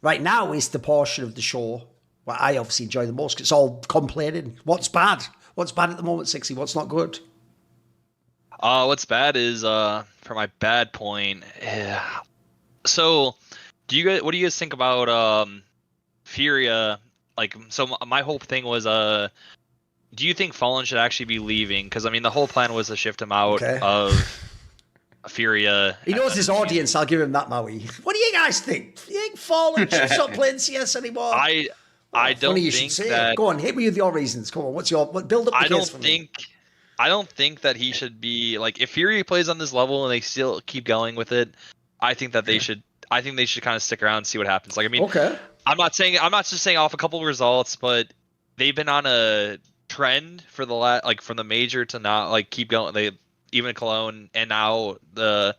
right now is the portion of the show where I obviously enjoy the most. 'Cause it's all complaining. What's bad? What's bad at the moment, 60? What's not good? What's bad is for my bad point. So, what do you guys think about FURIA? Like, so my whole thing was do you think FalleN should actually be leaving? Because I mean, the whole plan was to shift him out of FURIA. He knows his audience. I'll give him that, Maui. What do you guys think? You think FalleN should stop playing CS anymore? I don't think that. Go on, hit me with your reasons. Come on, build up the case for me. I don't think that he should be like, if FURIA plays on this level and they still keep going with it. I think that they should. I think they should kind of stick around and see what happens. Like, I mean, I'm not just saying off a couple of results, but they've been on a trend for the from the major to not like keep going. They even Cologne and now the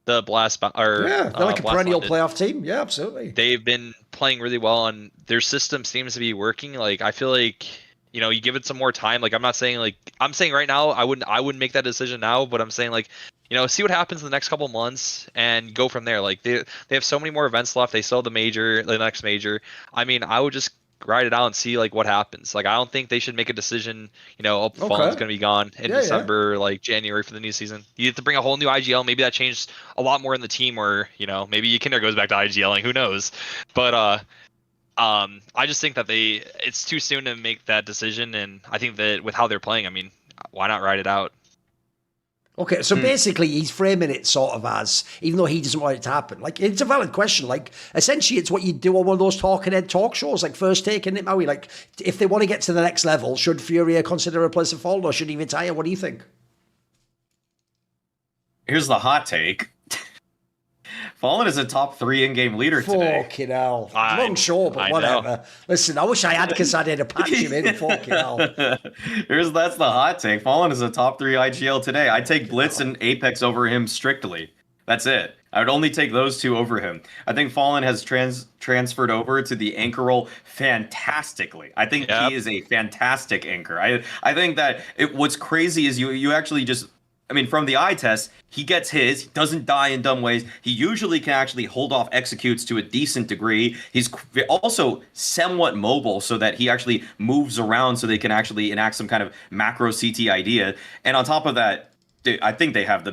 Blast they're like a Blast perennial London. playoff team. Yeah, absolutely. They've been playing really well, and their system seems to be working. Like, I feel like, you know, you give it some more time. Like, I'm saying right now, I wouldn't make that decision now, but I'm saying, like, you know, see what happens in the next couple months and go from there. Like, they have so many more events left. They still have the next major. I mean, I would just ride it out and see like what happens. Like, I don't think they should make a decision, you know, FalleN's going to be gone in December, like January for the new season. You have to bring a whole new IGL. Maybe that changed a lot more in the team, or, you know, maybe Kinder goes back to IGLing, who knows? But I just think that it's too soon to make that decision, and I think that with how they're playing, I mean, why not ride it out? Okay, so basically he's framing it sort of as, even though he doesn't want it to happen, like, it's a valid question. Like, essentially it's what you do on one of those talking head talk shows, like First Take, isn't it, Maui? Like, if they want to get to the next level, should FURIA consider a place of FalleN, or should he retire? What do you think? Here's the hot take. FalleN is a top 3 in-game leader today. Fucking hell. Long show, but whatever. Listen, I wish I had Casadin to patch him in. Fucking hell. That's the hot take. FalleN is a top 3 IGL today. I'd take Blitz and Apex over him strictly. That's it. I would only take those two over him. I think FalleN has transferred over to the anchor role fantastically. I think he is a fantastic anchor. I think that what's crazy is you actually just, I mean, from the eye test, he gets his, he doesn't die in dumb ways. He usually can actually hold off executes to a decent degree. He's also somewhat mobile so that he actually moves around so they can actually enact some kind of macro CT idea. And on top of that, I think they have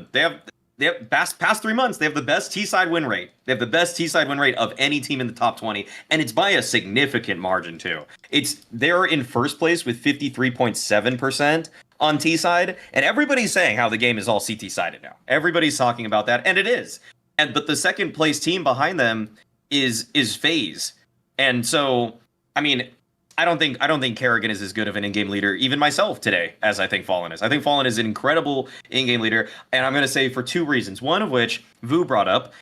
past 3 months, they have the best T-side win rate. They have the best T-side win rate of any team in the top 20, and it's by a significant margin too. They're in first place with 53.7% on T-side, and everybody's saying how the game is all CT-sided now. Everybody's talking about that, and it is. But the second place team behind them is FaZe. And so, I mean, I don't think Kerrigan is as good of an in-game leader, even myself today, as I think FalleN is. I think FalleN is an incredible in-game leader, and I'm going to say for 2 reasons. One of which Vu brought up,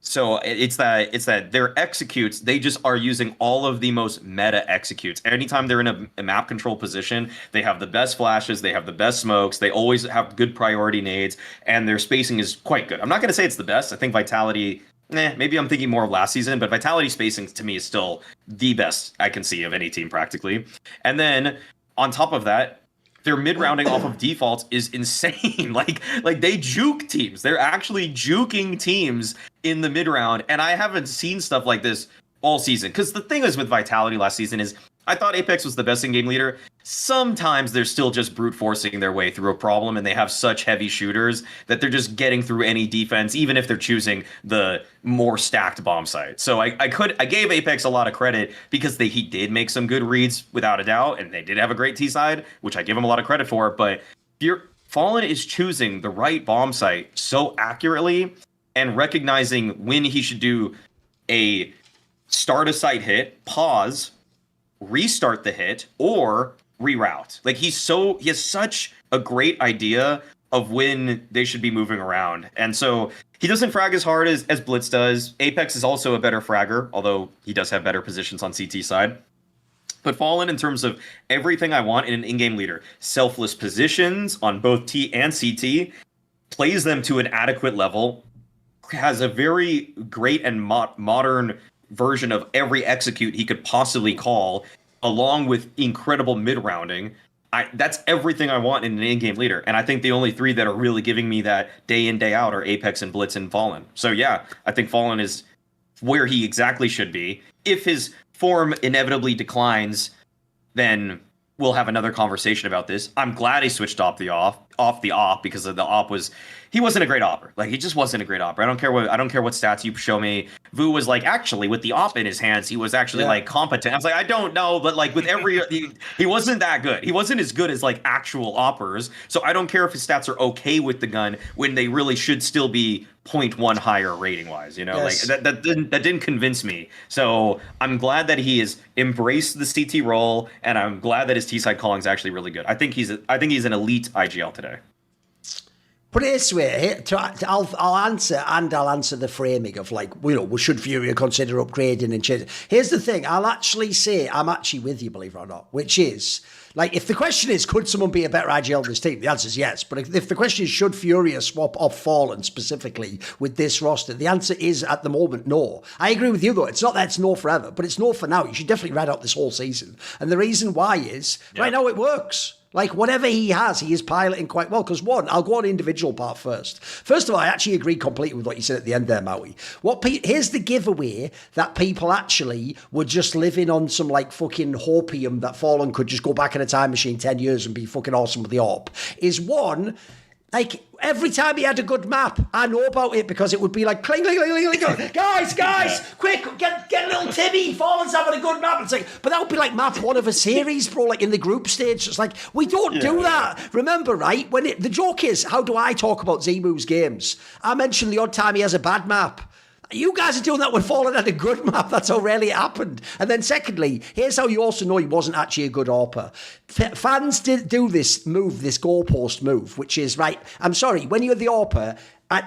so it's that their executes, they just are using all of the most meta executes. Anytime they're in a map control position, they have the best flashes, they have the best smokes, they always have good priority nades, and their spacing is quite good. I'm not going to say it's the best. I think Vitality, maybe I'm thinking more of last season, but Vitality spacing to me is still the best I can see of any team practically. And then on top of that, their mid-rounding off of defaults is insane. Like they juke teams. They're actually juking teams in the mid-round, and I haven't seen stuff like this all season. Because the thing is with Vitality last season is, I thought Apex was the best in-game leader. Sometimes they're still just brute forcing their way through a problem, and they have such heavy shooters that they're just getting through any defense, even if they're choosing the more stacked bomb site. So I gave Apex a lot of credit because he did make some good reads without a doubt, and they did have a great T side, which I give them a lot of credit for. But FalleN is choosing the right bomb site so accurately and recognizing when he should do a start a site hit, pause, restart the hit, or reroute. Like, he has such a great idea of when they should be moving around. And so he doesn't frag as hard as Blitz does. Apex is also a better fragger, although he does have better positions on CT side. But FalleN, in terms of everything I want in an in-game leader, selfless positions on both T and CT, plays them to an adequate level, has a very great and modern version of every execute he could possibly call, along with incredible mid-rounding. That's everything I want in an in-game leader. And I think the only 3 that are really giving me that day in, day out are Apex and Blitz and FalleN. So yeah, I think FalleN is where he exactly should be. If his form inevitably declines, then we'll have another conversation about this. I'm glad he switched off the op because of the op he wasn't a great opper. Like, he just wasn't a great opper. I don't care what stats you show me. Vu was like, actually, with the op in his hands, he was actually like competent. I was like, I don't know, but like with every he wasn't that good. He wasn't as good as like actual oppers. So I don't care if his stats are okay with the gun when they really should still be 0.1 higher rating wise, Yes. like that didn't convince me. So I'm glad that he has embraced the CT role, and I'm glad that his T-side calling is actually really good. I think he's an elite IGL today. Put it this way, I'll answer the framing of like, should FURIA consider upgrading and changing? Here's the thing, I'll actually say I'm actually with you, believe it or not, which is, like, if the question is, could someone be a better IGL than this team? The answer is yes. But if the question is, should FURIA swap off FalleN specifically with this roster? The answer is, at the moment, no. I agree with you, though. It's not that it's no forever, but it's no for now. You should definitely ride out this whole season. And the reason why is, right now it works. Like, whatever he is piloting quite well. Because one, I'll go on individual part first. First of all, I actually agree completely with what you said at the end there, Maui. Here's the giveaway that people actually were just living on some, like, fucking hopium that FalleN could just go back in a time machine 10 years and be fucking awesome with the AWP. Is one, like, every time he had a good map, I know about it because it would be like, cling, cling, cling, cling, cling. Guys, quick, get little Timmy, FalleN's having a good map. It's like, but that would be like map one of a series, bro, like in the group stage. It's like, we don't do that. Remember, right? The joke is, how do I talk about Zemu's games? I mentioned the odd time he has a bad map. You guys are doing that when FalleN had a good map. That's how rarely it happened. And then secondly, here's how you also know he wasn't actually a good AWPer. Fans did do this goalpost move, which is, right, I'm sorry, when you're the AWPer, we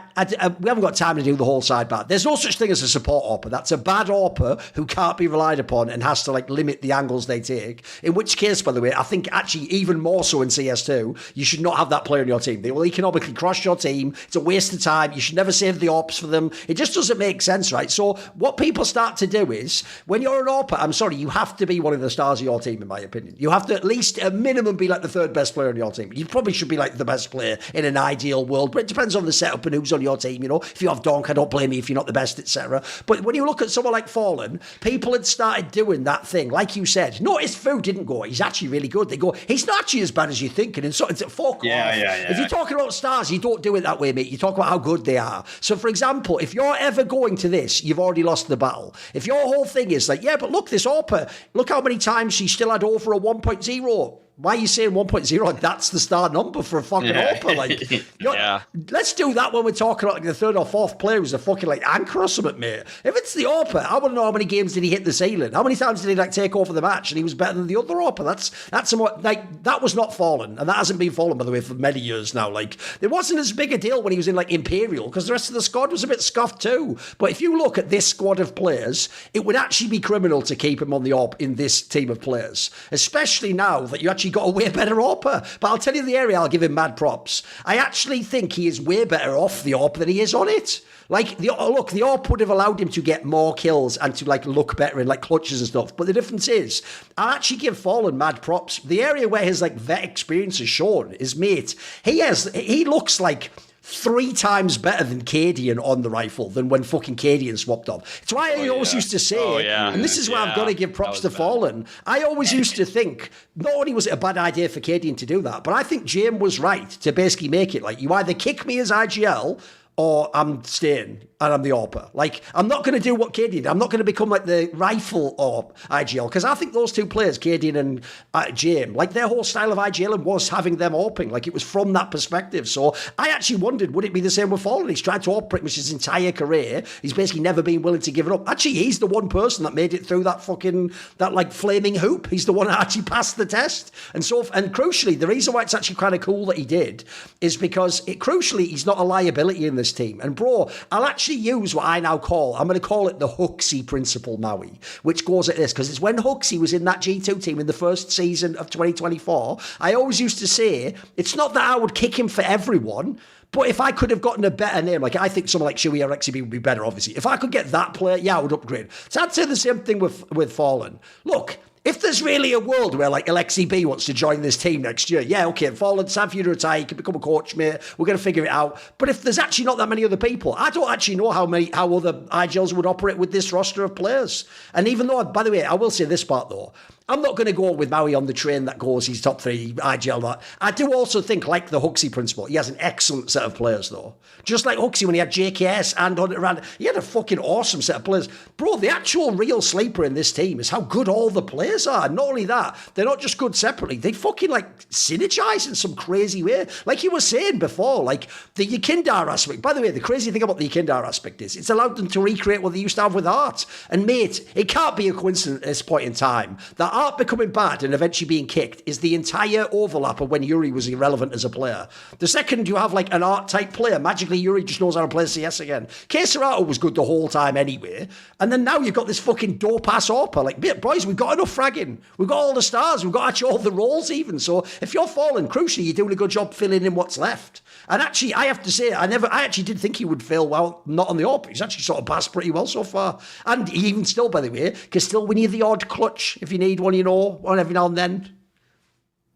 haven't got time to do the whole side bar. There's no such thing as a support AWPer. That's a bad AWPer who can't be relied upon and has to like limit the angles they take. In which case, by the way, I think actually even more so in CS2, you should not have that player in your team. They will economically crush your team. It's a waste of time. You should never save the AWPs for them. It just doesn't make sense, right? So what people start to do is, when you're an AWPer, I'm sorry, you have to be one of the stars of your team, in my opinion. You have to at least, at minimum, be like the third best player in your team. You probably should be like the best player in an ideal world, but it depends on the setup and who's on your team. If you have Donk, I don't blame you if you're not the best, etc. But when you look at someone like FalleN, people had started doing that thing. Like you said, notice Fu didn't go, he's actually really good. They go, he's not actually as bad as you think. And so it's a fuck off. If you're talking about stars, you don't do it that way, mate. You talk about how good they are. So, for example, if you're ever going to this, you've already lost the battle. If your whole thing is like, yeah, but look, this AWPer, look how many times she still had over a 1.0. Why are you saying 1.0? Like, that's the star number for a fucking AWPer. Like, let's do that when we're talking about like the third or fourth player who's a fucking like anchor or something, mate. If it's the AWPer, I want to know how many games did he hit the ceiling? How many times did he like take over the match and he was better than the other AWPer? That's somewhat like that was not FalleN, and that hasn't been FalleN, by the way, for many years now. Like, it wasn't as big a deal when he was in like Imperial because the rest of the squad was a bit scuffed too. But if you look at this squad of players, it would actually be criminal to keep him on the AWP in this team of players, especially now that you actually got a way better AWPer. But I'll tell you the area I'll give him mad props. I actually think he is way better off the AWP than he is on it. Like, the AWP would have allowed him to get more kills and to like look better in like clutches and stuff. But the difference is, I'll actually give FalleN mad props. The area where his like vet experience is shown is, mate, he looks like 3 times better than Cadian on the rifle than when fucking Cadian swapped off. It's why I always used to say, and this is why I've got to give props to FalleN. I always used to think, not only was it a bad idea for Cadian to do that, but I think James was right to basically make it like, you either kick me as IGL or I'm staying and I'm the AWPer. Like, I'm not going to do what K did. I'm not going to become like the rifle or IGL, because I think those two players, Cadian and James, like their whole style of IGL was having them AWPing. Like, it was from that perspective. So I actually wondered, would it be the same with FalleN? He's tried to AWP pretty much his entire career. He's basically never been willing to give it up. Actually, he's the one person that made it through that like flaming hoop. He's the one that actually passed the test. And crucially, the reason why it's actually kind of cool that he did is because crucially, he's not a liability in this team. And bro, I'll actually use what I now call, I'm going to call it the Huxley principle, Maui, which goes at this, because it's when Huxley was in that G2 team in the first season of 2024, I always used to say, it's not that I would kick him for everyone, but if I could have gotten a better name, like I think someone like Shui or XCB would be better, obviously. If I could get that player, yeah, I would upgrade. So I'd say the same thing with FalleN. Look, if there's really a world where like Alexi B wants to join this team next year, yeah, okay, FalleN, time for you to retire, you can become a coach, mate. We're going to figure it out. But if there's actually not that many other people, I don't actually know how other IGLs would operate with this roster of players. And even though, by the way, I will say this part though, I'm not going to go with Maui on the train that goes he's top 3 IGL. That I do also think, like the Huxley principle, he has an excellent set of players though. Just like Huxley when he had JKS and Hunter around, he had a fucking awesome set of players. Bro, the actual real sleeper in this team is how good all the players are. Not only that, they're not just good separately, they fucking like synergize in some crazy way. Like you were saying before, like the Yekindar aspect. By the way, the crazy thing about the Yekindar aspect is it's allowed them to recreate what they used to have with Art. And mate, it can't be a coincidence at this point in time that Art becoming bad and eventually being kicked is the entire overlap of when Yuri was irrelevant as a player. The second you have like an Art type player, magically Yuri just knows how to play CS again. Keserato was good the whole time anyway. And then now you've got this fucking dope ass AWPer. Like, boys, we've got enough fragging. We've got all the stars. We've got actually all the roles even. So if you're FalleN, crucially, you're doing a good job filling in what's left. And actually, I have to say, I actually did think he would fail well, not on the AWP. He's actually sort of passed pretty well so far. And even still, by the way, because still we need the odd clutch if you need one, on every now and then.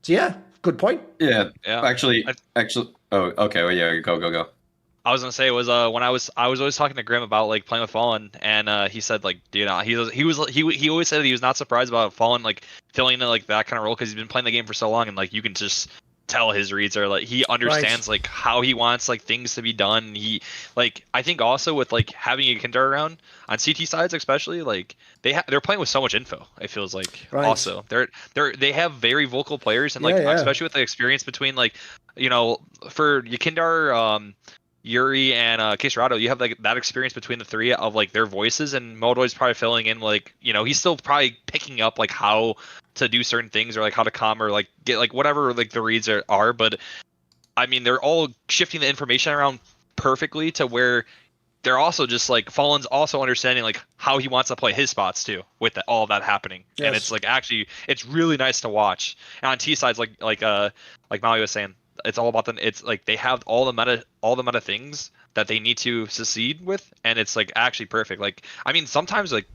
So yeah, good point. Yeah. Actually. Oh, okay. Well, yeah. Go. I was gonna say it was when I was always talking to Grim about like playing with FalleN, and he said like, dude, he always said he was not surprised about FalleN like filling in like that kind of role because he's been playing the game for so long, and like you can just tell his reads are like he understands like how he wants like things to be done. He like I think also with like having a Yekindar around on CT sides especially, like they're playing with so much info. It feels like also they have very vocal players, and like especially with the experience between like for Yekindar, Yuri and Keserato, you have like that experience between the three of like their voices, and Modoy's probably filling in like he's still probably picking up like how to do certain things or like how to come or like get like whatever like the reads are, but I mean they're all shifting the information around perfectly to where they're also just like FalleN's also understanding like how he wants to play his spots too with all that happening. And it's like actually it's really nice to watch. And on T sides like Maui was saying, it's all about them. It's like they have all the meta things that they need to succeed with, and it's like actually perfect. Like I mean, sometimes like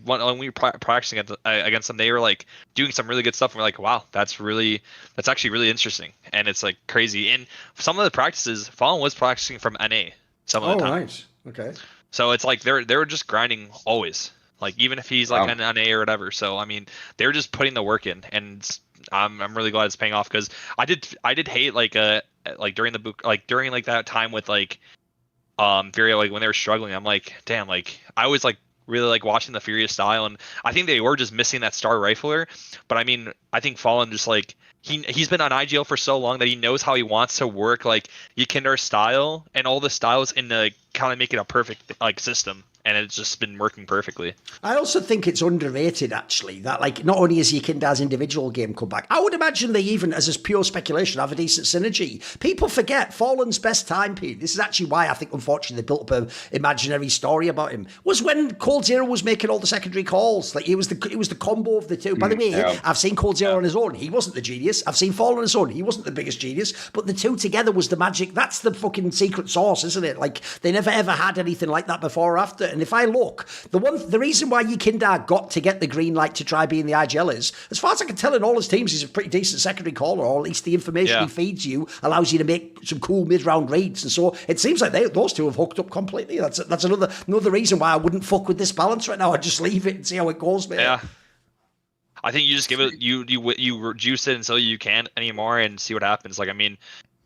when we were practicing against them, they were like doing some really good stuff. And we're like, wow, that's actually really interesting, and it's like crazy. And some of the practices, FalleN was practicing from NA some of the time. Nice. Okay. So it's like they're just grinding always. Like even if he's like an NA or whatever. So I mean, they're just putting the work in, and I'm really glad it's paying off because I did hate like during the book during like that time with like FURIA, like when they were struggling. I'm like, damn, like I was like really like watching the FURIA style, and I think they were just missing that star rifler. But I mean, I think FalleN just like he's been on IGL for so long that he knows how he wants to work like Yekindar style and all the styles in the kind of make it a perfect like system. And it's just been working perfectly. I also think it's underrated, actually, that like not only is Yekindar's individual game come back, I would imagine they even, as a pure speculation, have a decent synergy. People forget FalleN's best time period. This is actually why I think, unfortunately, they built up an imaginary story about him. Was when Cold Zero was making all the secondary calls. Like it was the combo of the two. By the way, I've seen Cold Zero on his own. He wasn't the genius. I've seen FalleN on his own. He wasn't the biggest genius. But the two together was the magic. That's the fucking secret sauce, isn't it? Like they never ever had anything like that before or after. And if I look, the reason why Yekindar got to get the green light to try being the IGL is, as far as I can tell in all his teams, he's a pretty decent secondary caller, or at least the information he feeds you allows you to make some cool mid-round reads. And so it seems like those two have hooked up completely. That's another reason why I wouldn't fuck with this balance right now. I'd just leave it and see how it goes, man. Yeah. I think you just give it, you juice it until you can't anymore and see what happens. Like, I mean,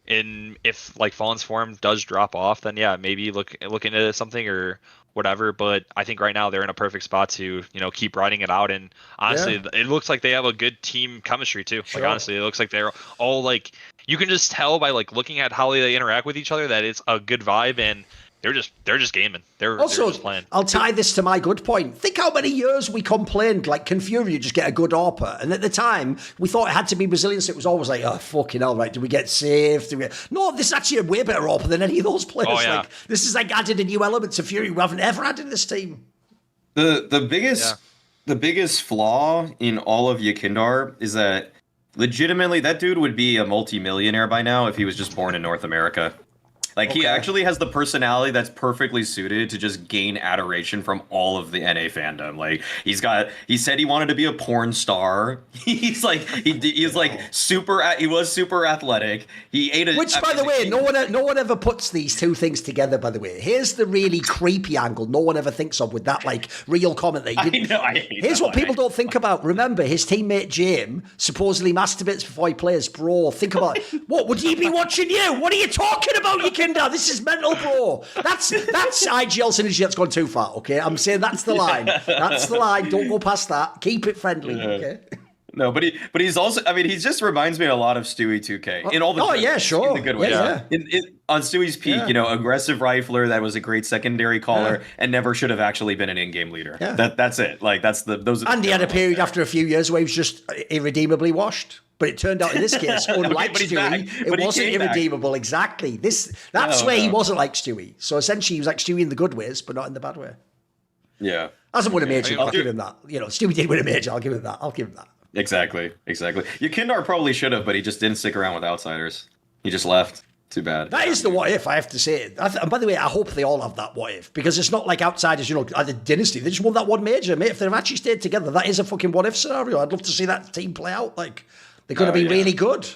if like FalleN's form does drop off, then yeah, maybe look into something or whatever. But I think right now they're in a perfect spot to keep riding it out. And honestly, it looks like they have a good team chemistry too. Sure. Like honestly, it looks like they're all like you can just tell by like looking at how they interact with each other that it's a good vibe, and they're just gaming. They're just playing. I'll tie this to my good point. Think how many years we complained, like, can FURIA just get a good AWPer? And at the time, we thought it had to be Brazilian, so it was always like, oh, fucking hell, right, do we get saved? No, this is actually a way better AWPer than any of those players. Oh, yeah. Like, this is like added a new element to FURIA we haven't ever had in this team. The biggest flaw in all of Yekindar is that legitimately that dude would be a multi-millionaire by now if he was just born in North America. Like he Okay. actually has the personality that's perfectly suited to just gain adoration from all of the NA fandom. Like he said he wanted to be a porn star. He's like he's like he was super athletic. He ate a Which, by the way, no one ever puts these two things together, by the way. Here's the really creepy angle no one ever thinks of with that, like, real comment that he did. I know, I hate Here's that what people don't think about. Remember, his teammate James supposedly masturbates before he plays. Bro, think about it. What, would he be watching you? What are you talking about, you kinder? This is mental, bro. That's IGL synergy that's gone too far, okay? I'm saying that's the line. That's the line. Don't go past that. Keep it friendly, okay? No, but he's also, I mean, he just reminds me a lot of Stewie 2K in all the sure. in the good way. Yeah. On Stewie's peak, aggressive rifler that was a great secondary caller and never should have actually been an in-game leader. Yeah. That's it. Like those. And he had a period after a few years where he was just irredeemably washed. But it turned out in this case, unlike Stewie, it wasn't irredeemable. Exactly. That's where he wasn't like Stewie. So essentially, he was like Stewie in the good ways, but not in the bad way. Yeah. Hasn't won a major. I'll give him that. Stewie did win a major. I'll give him that. Exactly. Yakindar probably should have, but he just didn't stick around with Outsiders. He just left. Too bad. That is the what if, I have to say. And by the way, I hope they all have that what if, because it's not like Outsiders, at the Dynasty. They just won that one major, mate. If they've actually stayed together, that is a fucking what if scenario. I'd love to see that team play out. Like, they're going to be really good.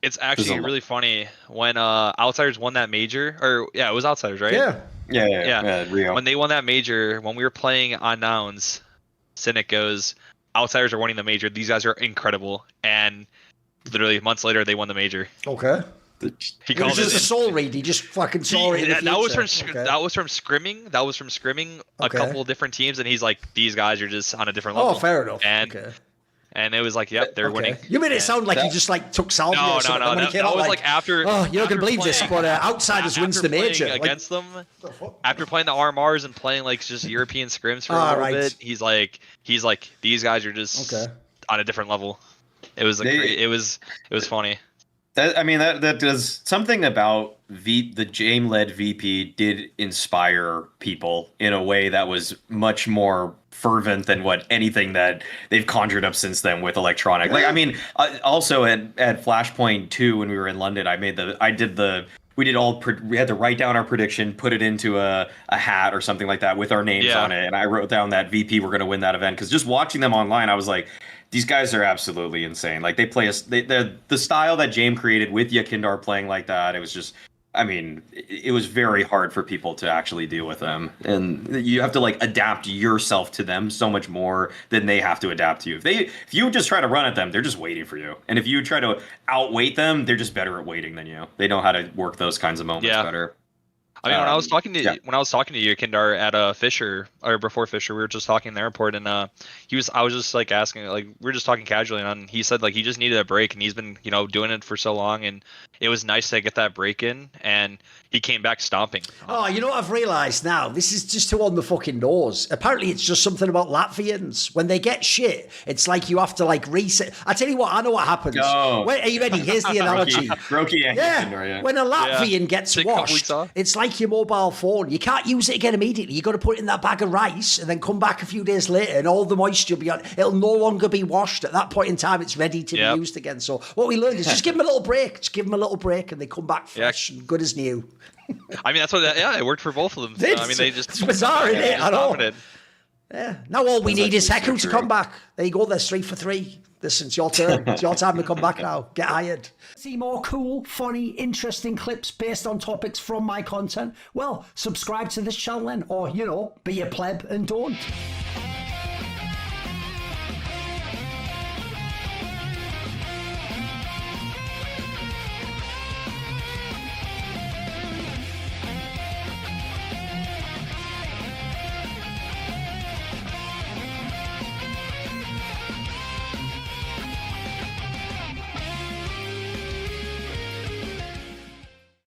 It's actually really funny when Outsiders won that major, it was Outsiders, right? Yeah, Rio. When they won that major, when we were playing on Nouns, Cynic goes, Outsiders are winning the major. These guys are incredible. And literally months later, they won the major. Okay. He it was just a soul read. He just fucking saw it in the future. That was from scrimming. That was from scrimming a couple of different teams, and he's like, "These guys are just on a different level." Oh, fair enough. And it was like, "Yep, they're winning." You made it sound like he just like took salvia. No. Or something. That was like after. Oh, you're not gonna believe this, but Outsiders wins the major against them. After playing the RMRs and playing like just European scrims for a little bit, he's like, "These guys are just on a different level." It was it was funny. That does something about the Jame-led VP did inspire people in a way that was much more fervent than what anything that they've conjured up since then with electronic. Like, also at Flashpoint 2 when we were in London, we had to write down our prediction, put it into a hat or something like that with our names on it, and I wrote down that VP were going to win that event because just watching them online, I was like, these guys are absolutely insane. Like they play the style that James created with Yakindar playing like that. It was just, it was very hard for people to actually deal with them, and you have to like adapt yourself to them so much more than they have to adapt to you. If you just try to run at them, they're just waiting for you, and if you try to outweight them, they're just better at waiting than you. They know how to work those kinds of moments better. When I was talking to you, Kindar, at Fisher or before Fisher, we were just talking in the airport, and I was just like asking, like we were just talking casually, and he said like he just needed a break, and he's been doing it for so long, and it was nice to get that break in, and he came back stomping. Oh, you know what I've realised now? This is just too on the fucking nose. Apparently, it's just something about Latvians. When they get shit, it's like you have to like reset. I tell you what, I know what happens. Oh. Wait, are you ready? Here's the analogy. Yeah. When a Latvian gets washed, it's like your mobile phone. You can't use it again immediately. You got to put it in that bag of rice and then come back a few days later, and all the moisture will be on. It'll no longer be washed. At that point in time, it's ready to be used again. So what we learned is just give them a little break. Just give them a little break, and they come back fresh and good as new. That's what. It worked for both of them. It's bizarre, isn't it? I know. Yeah. Now all we need is Heku to come back. There you go. There's 3 for 3. Listen, it's your turn. It's your time to come back now. Get hired. See more cool, funny, interesting clips based on topics from my content? Well, subscribe to this channel then, or, be a pleb and don't.